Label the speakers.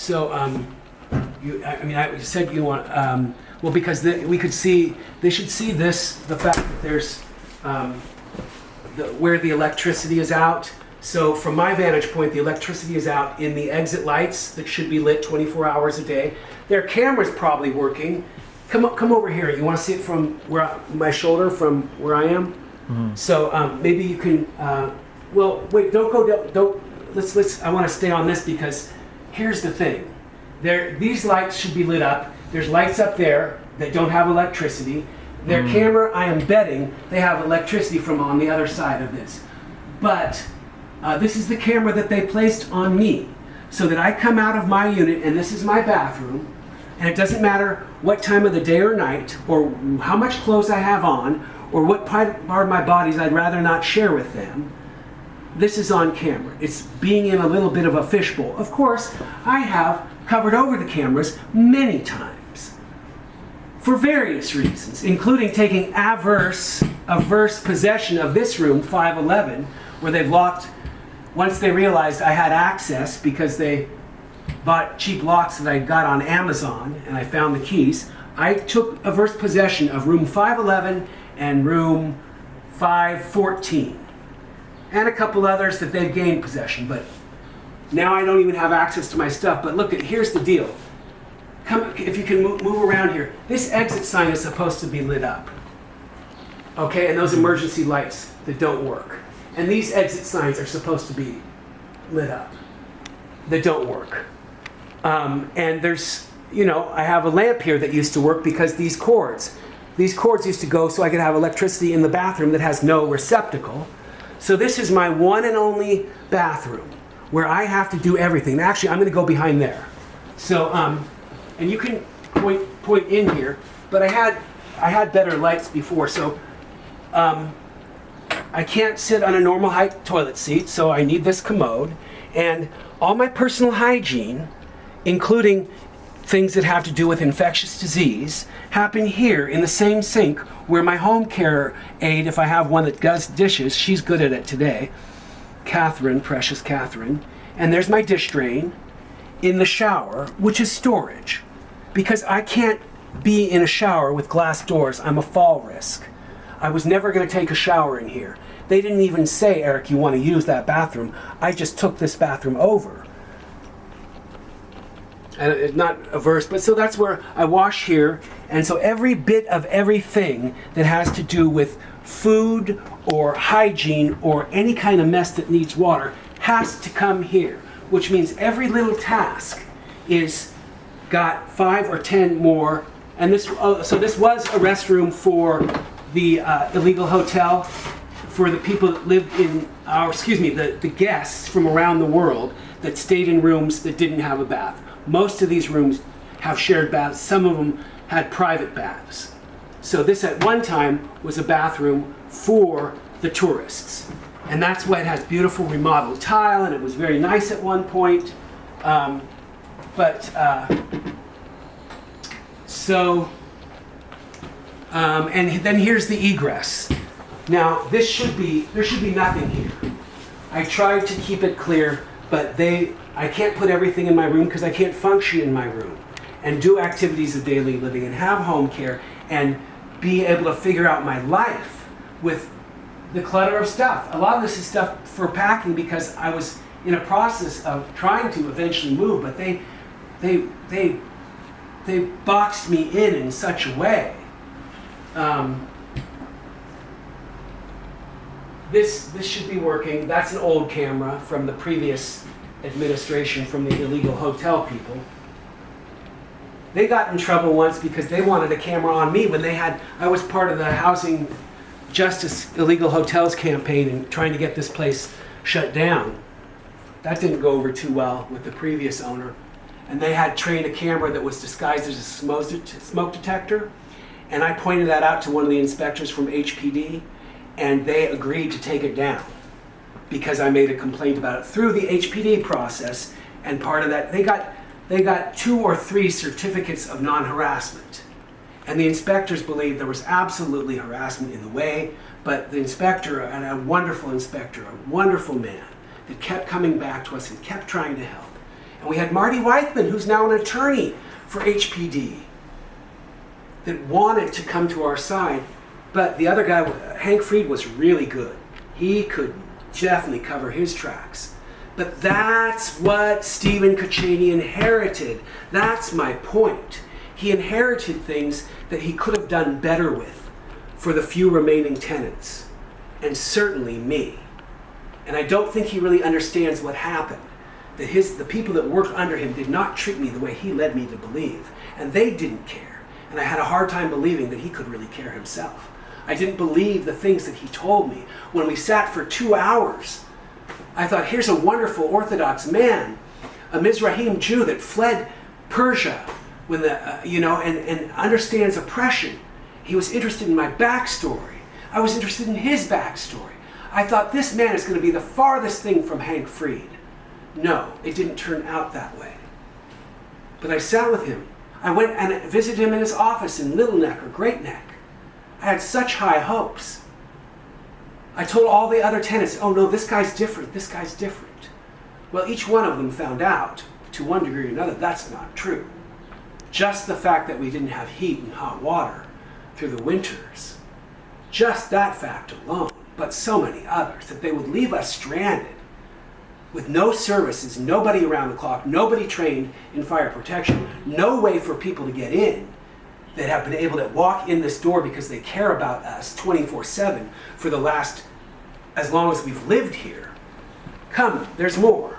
Speaker 1: So, I said you want, well, because we could see, they should see this, the fact that there's, where the electricity is out. So from my vantage point, the electricity is out in the exit lights that should be lit 24 hours a day. Their camera's probably working. Come over here. You want to see it from my shoulder, from where I am? Mm-hmm. So maybe you can, well, wait, let's, I want to stay on this because here's the thing. These lights should be lit up. There's lights up there that don't have electricity. Their camera, I am betting, they have electricity from on the other side of this. But this is the camera that they placed on me so that I come out of my unit and this is my bathroom, and it doesn't matter what time of the day or night or how much clothes I have on or what part of my bodies I'd rather not share with them. This is on camera. It's being in a little bit of a fishbowl. Of course, I have covered over the cameras many times for various reasons, including taking averse possession of this room, 511, where they've locked, once they realized I had access because they bought cheap locks that I got on Amazon and I found the keys, I took averse possession of room 511 and room 514 and a couple others that they've gained possession, but now I don't even have access to my stuff. But look, here's the deal. Come, if you can move around here. This exit sign is supposed to be lit up. Okay, and those emergency lights that don't work. And these exit signs are supposed to be lit up that don't work. And there's, I have a lamp here that used to work because these cords used to go so I could have electricity in the bathroom that has no receptacle. So this is my one and only bathroom where I have to do everything. Actually, I'm going to go behind there. So, and you can point in here, but I had better lights before, so I can't sit on a normal height toilet seat, so I need this commode. And all my personal hygiene, including things that have to do with infectious disease, happen here in the same sink where my home care aide, if I have one that does dishes, she's good at it today, Catherine, precious Catherine, and there's my dish drain in the shower, which is storage, because I can't be in a shower with glass doors. I'm a fall risk. I was never going to take a shower in here. They didn't even say, Eric, you want to use that bathroom. I just took this bathroom over. And it's not averse, but so that's where I wash here. And so every bit of everything that has to do with food or hygiene or any kind of mess that needs water has to come here, which means every little task is got 5 or 10 more. And this, so this was a restroom for the illegal hotel, for the people that lived in the guests from around the world that stayed in rooms that didn't have a bath. Most of these rooms have shared baths. Some of them had private baths. So this at one time was a bathroom for the tourists. And that's why it has beautiful remodeled tile, and it was very nice at one point. And then here's the egress. Now there should be nothing here. I tried to keep it clear, but I can't put everything in my room because I can't function in my room and do activities of daily living and have home care and be able to figure out my life with the clutter of stuff. A lot of this is stuff for packing because I was in a process of trying to eventually move, but they boxed me in such a way. This should be working. That's an old camera from the previous administration, from the illegal hotel people. They got in trouble once because they wanted a camera on me when I was part of the Housing Justice Illegal Hotels campaign and trying to get this place shut down. That didn't go over too well with the previous owner. And they had trained a camera that was disguised as a smoke detector. And I pointed that out to one of the inspectors from HPD, and they agreed to take it down because I made a complaint about it through the HPD process. And part of that, they got 2 or 3 certificates of non-harassment. And the inspectors believed there was absolutely harassment in the way, but the inspector, and a wonderful inspector, a wonderful man, that kept coming back to us and kept trying to help. And we had Marty Weichman, who's now an attorney for HPD, that wanted to come to our side. But the other guy, Hank Fried, was really good. He could definitely cover his tracks. But that's what Stephen Kachaney inherited. That's my point. He inherited things that he could have done better with for the few remaining tenants, and certainly me. And I don't think he really understands what happened. That the people that worked under him did not treat me the way he led me to believe. And they didn't care. And I had a hard time believing that he could really care himself. I didn't believe the things that he told me. When we sat for 2 hours, I thought, here's a wonderful Orthodox man, a Mizrahim Jew that fled Persia when and understands oppression. He was interested in my backstory. I was interested in his backstory. I thought, this man is going to be the farthest thing from Hank Fried. No, it didn't turn out that way. But I sat with him. I went and visited him in his office in Little Neck or Great Neck. I had such high hopes. I told all the other tenants, oh no, this guy's different, this guy's different. Well, each one of them found out, to one degree or another, that's not true. Just the fact that we didn't have heat and hot water through the winters, just that fact alone, but so many others, that they would leave us stranded with no services, nobody around the clock, nobody trained in fire protection, no way for people to get in that have been able to walk in this door because they care about us 24/7 for the last, as long as we've lived here. Come, there's more.